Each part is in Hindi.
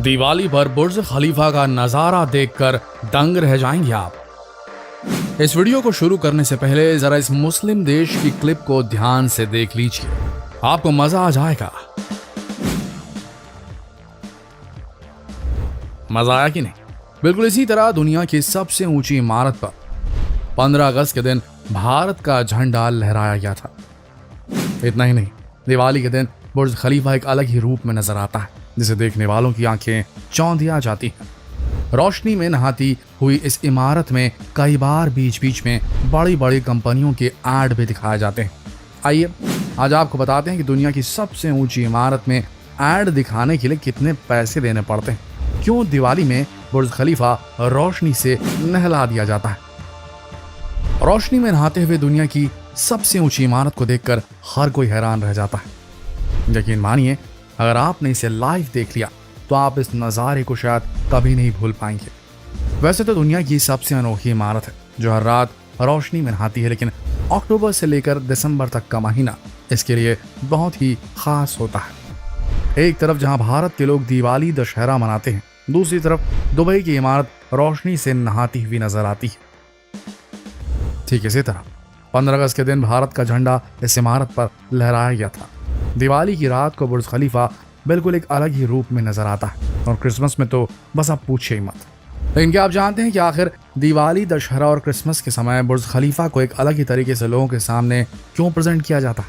दिवाली पर बुर्ज खलीफा का नजारा देखकर दंग रह जाएंगे आप। इस वीडियो को शुरू करने से पहले जरा इस मुस्लिम देश की क्लिप को ध्यान से देख लीजिए, आपको मजा आ जाएगा। मजा आया कि नहीं? बिल्कुल इसी तरह दुनिया की सबसे ऊंची इमारत पर 15 अगस्त के दिन भारत का झंडा लहराया गया था। इतना ही नहीं, दिवाली के दिन बुर्ज खलीफा एक अलग ही रूप में नजर आता है, जिसे देखने वालों की आंखें चौंधिया जाती हैं। रोशनी में नहाती हुई इस इमारत में कई बार बीच बीच में बड़ी बड़ी कंपनियों के ऐड भी दिखाए जाते हैं। आइए आज आपको बताते हैं कि दुनिया की सबसे ऊंची इमारत में ऐड दिखाने के लिए कितने पैसे देने पड़ते हैं, क्यों दिवाली में बुर्ज खलीफा रोशनी से नहला दिया जाता है। रोशनी में नहाते हुए दुनिया की सबसे ऊंची इमारत को देखकर हर कोई हैरान रह जाता है। यकीन मानिए, अगर आपने इसे लाइव देख लिया तो आप इस नज़ारे को शायद कभी नहीं भूल पाएंगे। वैसे तो दुनिया की सबसे अनोखी इमारत है जो हर रात रोशनी में नहाती है, लेकिन अक्टूबर से लेकर दिसंबर तक का महीना इसके लिए बहुत ही खास होता है। एक तरफ जहां भारत के लोग दिवाली दशहरा मनाते हैं, दूसरी तरफ दुबई की इमारत रोशनी से नहाती हुई नजर आती है। ठीक इसी तरह 15 अगस्त के दिन भारत का झंडा इस इमारत पर लहराया गया था। दिवाली की रात को बुर्ज खलीफा बिल्कुल एक अलग ही रूप में नजर आता है, और क्रिसमस में तो बस आप पूछिए ही मत। लेकिन क्या आप जानते हैं कि आखिर दिवाली, दशहरा और क्रिसमस के समय बुर्ज खलीफा को एक अलग ही तरीके से लोगों के सामने क्यों प्रेजेंट किया जाता है?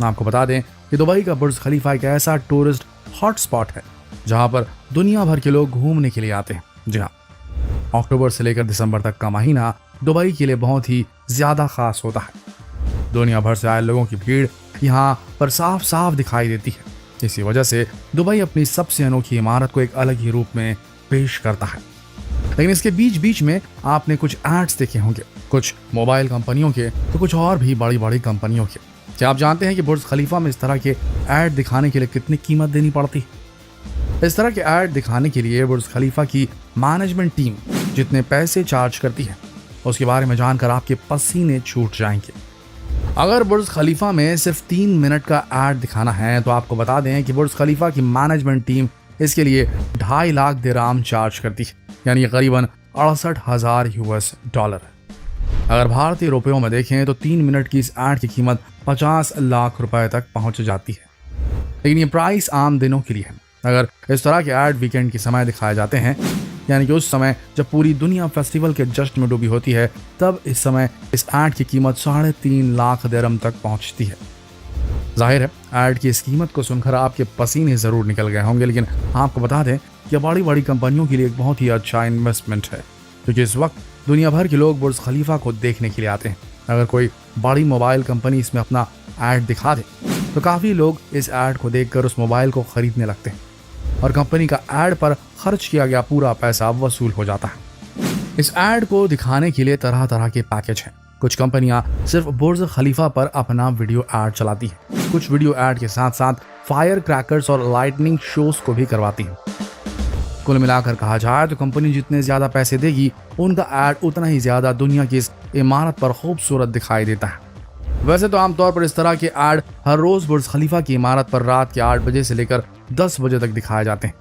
आपको बता दें कि दुबई का बुर्ज खलीफा एक ऐसा टूरिस्ट हॉटस्पॉट है जहां पर दुनिया भर के लोग घूमने के लिए आते हैं। जी हाँ, अक्टूबर से लेकर दिसंबर तक का महीना दुबई के लिए बहुत ही ज्यादा खास होता है। दुनिया भर से आए लोगों की भीड़ यहाँ पर साफ साफ दिखाई देती है। इसी वजह से दुबई अपनी सबसे अनोखी इमारत को एक अलग ही रूप में पेश करता है। लेकिन इसके बीच बीच में आपने कुछ एड्स देखे होंगे, कुछ मोबाइल कंपनियों के तो कुछ और भी बड़ी बड़ी कंपनियों के। क्या आप जानते हैं कि बुर्ज खलीफा में इस तरह के ऐड दिखाने के लिए कितनी कीमत देनी पड़ती है? इस तरह के ऐड दिखाने के लिए बुर्ज खलीफा की मैनेजमेंट टीम जितने पैसे चार्ज करती है, उसके बारे में जानकर आपके पसीने छूट जाएंगे। अगर बुर्ज खलीफा में सिर्फ 3 मिनट का ऐड दिखाना है तो आपको बता दें कि बुर्ज खलीफा की मैनेजमेंट टीम इसके लिए 2.5 लाख दिरहाम चार्ज करती है, यानी करीबन 68,000 US डॉलर। अगर भारतीय रुपयों में देखें तो 3 मिनट की इस ऐड की कीमत 50 लाख रुपए तक पहुंच जाती है। लेकिन ये प्राइस आम दिनों के लिए है। अगर इस तरह के ऐड वीकेंड के समय दिखाए जाते हैं, यानी कि उस समय जब पूरी दुनिया फेस्टिवल के जश्न में डूबी होती है, तब इस समय इस ऐड की कीमत 3.5 लाख दिरहम तक पहुंचती है। जाहिर है ऐड की इस कीमत को सुनकर आपके पसीने जरूर निकल गए होंगे, लेकिन आपको बता दें कि बड़ी बड़ी कंपनियों के लिए एक बहुत ही अच्छा इन्वेस्टमेंट है, क्योंकि इस वक्त दुनिया भर के लोग बुर्ज खलीफा को देखने के लिए आते हैं। अगर कोई बड़ी मोबाइल कंपनी इसमें अपना ऐड दिखा दे तो काफ़ी लोग इस ऐड को देखकर उस मोबाइल को खरीदने लगते हैं, और कंपनी का ऐड पर खर्च किया गया पूरा पैसा वसूल हो जाता है। इस ऐड को दिखाने के लिए तरह तरह के पैकेज हैं। कुछ कंपनियां सिर्फ बुर्ज खलीफा पर अपना वीडियो ऐड चलाती हैं, कुछ वीडियो ऐड के साथ साथ फायर क्रैकर्स और लाइटनिंग शोज को भी करवाती हैं। कुल मिलाकर कहा जाए तो कंपनी जितने ज्यादा पैसे देगी, उनका ऐड उतना ही ज्यादा दुनिया की इस इमारत पर खूबसूरत दिखाई देता है। वैसे तो आमतौर पर इस तरह के ऐड हर रोज बुर्ज खलीफा की इमारत पर रात के 8 बजे से लेकर 10 बजे तक दिखाए जाते हैं,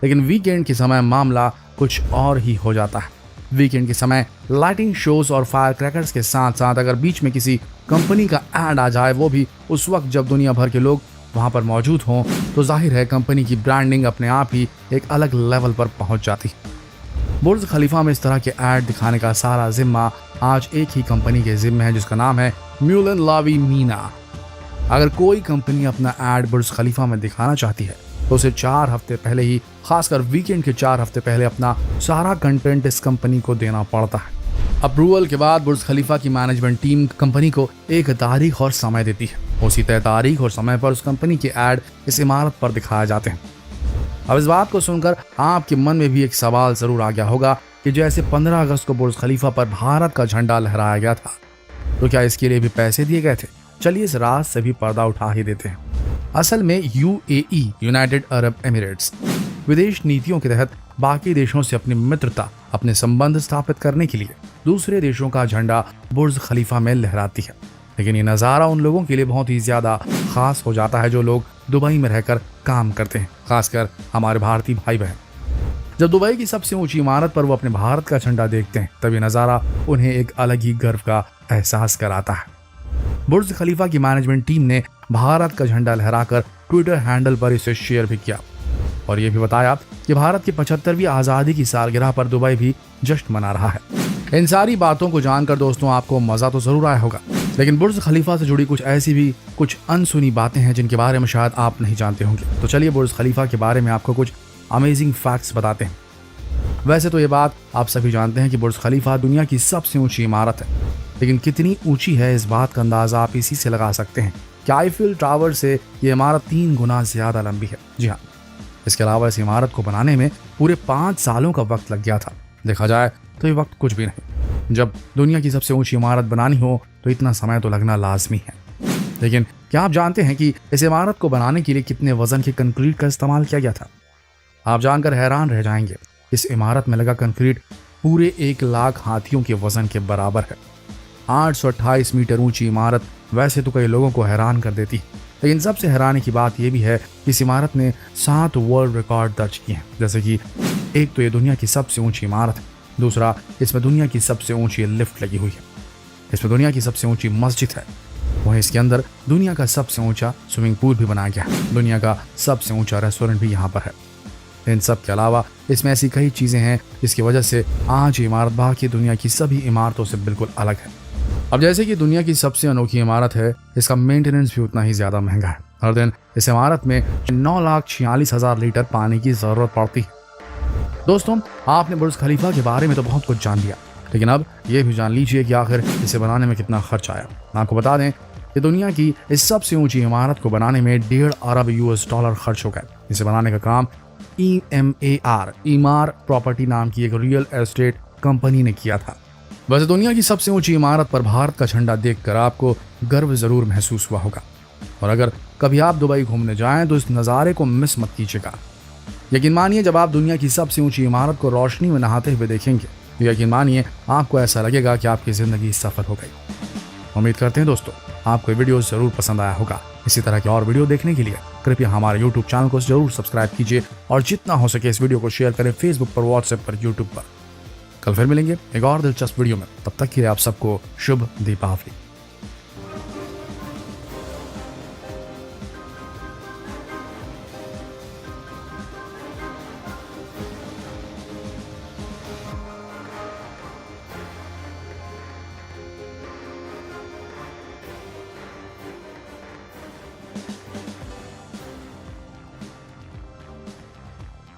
लेकिन वीकेंड के समय मामला कुछ और ही हो जाता है। वीकेंड के समय लाइटिंग शोज और फायर क्रैकर्स के साथ साथ अगर बीच में किसी कंपनी का ऐड आ जाए, वो भी उस वक्त जब दुनिया भर के लोग वहां पर मौजूद हों, तो जाहिर है कंपनी की ब्रांडिंग अपने आप ही एक अलग लेवल पर पहुंच जाती है। बुर्ज खलीफा में इस तरह के ऐड दिखाने का सारा जिम्मा आज एक ही कंपनी के जिम्मे है, जिसका नाम है म्यूलन लावी मीना। अगर कोई कंपनी अपना ऐड बुर्ज खलीफा में दिखाना चाहती है तो उसे 4 हफ्ते पहले ही, खासकर वीकेंड के 4 हफ्ते पहले अपना सारा कंटेंट इस कंपनी को देना पड़ता है। अप्रूवल के बाद बुर्ज खलीफा की मैनेजमेंट टीम कंपनी को एक तारीख और समय देती है। उसी तय तारीख और समय पर उस कंपनी के ऐड इस इमारत पर दिखाए जाते हैं। अब इस बात को सुनकर आपके मन में भी एक सवाल जरूर आ गया होगा कि जैसे 15 अगस्त को बुर्ज खलीफा पर भारत का झंडा लहराया गया था, तो क्या इसके लिए भी पैसे दिए गए थे? चलिए इस राज से भी पर्दा उठा ही देते हैं। असल में UAE, यूनाइटेड अरब एमिरेट्स, विदेश नीतियों के तहत बाकी देशों से अपनी मित्रता, अपने संबंध स्थापित करने के लिए दूसरे देशों का झंडा बुर्ज खलीफा में लहराती है। लेकिन ये नज़ारा उन लोगों के लिए बहुत ही ज़्यादा खास हो जाता है जो लोग दुबई में रहकर काम करते हैं, खासकर हमारे भारतीय भाई बहन। जब दुबई की सबसे ऊंची इमारत पर वो अपने भारत का झंडा देखते हैं तब ये नज़ारा उन्हें एक अलग ही गर्व का एहसास कराता है। बुर्ज खलीफा की मैनेजमेंट टीम ने भारत का झंडा लहराकर ट्विटर हैंडल पर इसे शेयर भी किया और ये भी बताया कि भारत की 75वीं आज़ादी की सालगिरह पर दुबई भी जश्न मना रहा है। इन सारी बातों को जानकर दोस्तों आपको मज़ा तो ज़रूर आया होगा, लेकिन बुर्ज खलीफा से जुड़ी कुछ अनसुनी बातें हैं जिनके बारे में शायद आप नहीं जानते होंगे। तो चलिए बुर्ज खलीफा के बारे में आपको कुछ अमेजिंग फैक्ट्स बताते हैं। वैसे तो ये बात आप सभी जानते हैं कि बुर्ज खलीफा दुनिया की सबसे ऊंची इमारत है, लेकिन कितनी ऊंची है इस बात का अंदाजा आप इसी से लगा सकते हैं कि आईफिल टावर से ये इमारत 3 गुना ज्यादा लंबी है। जी हाँ, इसके अलावा इस इमारत को बनाने में पूरे 5 सालों का वक्त लग गया था। देखा जाए तो ये वक्त कुछ भी नहीं। जब दुनिया की सबसे ऊंची इमारत बनानी हो तो इतना समय तो लगना लाजमी है। लेकिन क्या आप जानते हैं कि इस इमारत को बनाने के लिए कितने वजन के कंक्रीट का इस्तेमाल किया गया था? आप जानकर हैरान रह जाएंगे। इस इमारत में लगा कंक्रीट पूरे 1 लाख हाथियों के वजन के बराबर है। 828 मीटर ऊंची इमारत वैसे तो कई लोगों को हैरान कर देती है, लेकिन सबसे हैरानी की बात यह भी है कि इस इमारत ने 7 वर्ल्ड रिकॉर्ड दर्ज किए हैं। जैसे कि एक तो ये दुनिया की सबसे ऊंची इमारत है, दूसरा इसमें दुनिया की सबसे ऊंची लिफ्ट लगी हुई है, इसमें दुनिया की सबसे ऊंची मस्जिद है, वहीं इसके अंदर दुनिया का सबसे ऊंचा स्विमिंग पूल भी बनाया गया है, दुनिया का सबसे ऊंचा रेस्टोरेंट भी यहाँ पर है। इन सब के अलावा इसमें ऐसी कई चीज़ें हैं जिसकी वजह से आज ये इमारत बाकी दुनिया की सभी इमारतों से बिल्कुल अलग है। अब जैसे कि दुनिया की सबसे अनोखी इमारत है, इसका मेंटेनेंस भी उतना ही ज़्यादा महंगा है। हर दिन इस इमारत में 9,46,000 लीटर पानी की ज़रूरत पड़ती है। दोस्तों, आपने बुर्ज खलीफा के बारे में तो बहुत कुछ जान लिया, लेकिन अब ये भी जान लीजिए कि आखिर इसे बनाने में कितना खर्च आया। आपको बता दें कि दुनिया की इस सबसे ऊंची इमारत को बनाने में $1.5 अरब खर्च हो गए। इसे बनाने का काम ईमार प्रॉपर्टी नाम की एक रियल एस्टेट कंपनी ने किया था। वैसे दुनिया की सबसे ऊंची इमारत पर भारत का झंडा देखकर आपको गर्व जरूर महसूस हुआ होगा, और अगर कभी आप दुबई घूमने जाएं तो इस नज़ारे को मिस मत कीजिएगा। यकीन मानिए, जब आप दुनिया की सबसे ऊंची इमारत को रोशनी में नहाते हुए देखेंगे तो यकीन मानिए आपको ऐसा लगेगा कि आपकी ज़िंदगी सफल हो गई। उम्मीद करते हैं दोस्तों आपको वीडियो ज़रूर पसंद आया होगा। इसी तरह के और वीडियो देखने के लिए कृपया हमारे YouTube चैनल को जरूर सब्सक्राइब कीजिए और जितना हो सके इस वीडियो को शेयर करें फेसबुक पर, व्हाट्सएप पर, यूट्यूब पर। कल फिर मिलेंगे एक और दिलचस्प वीडियो में। तब तक के लिए आप सबको शुभ दीपावली।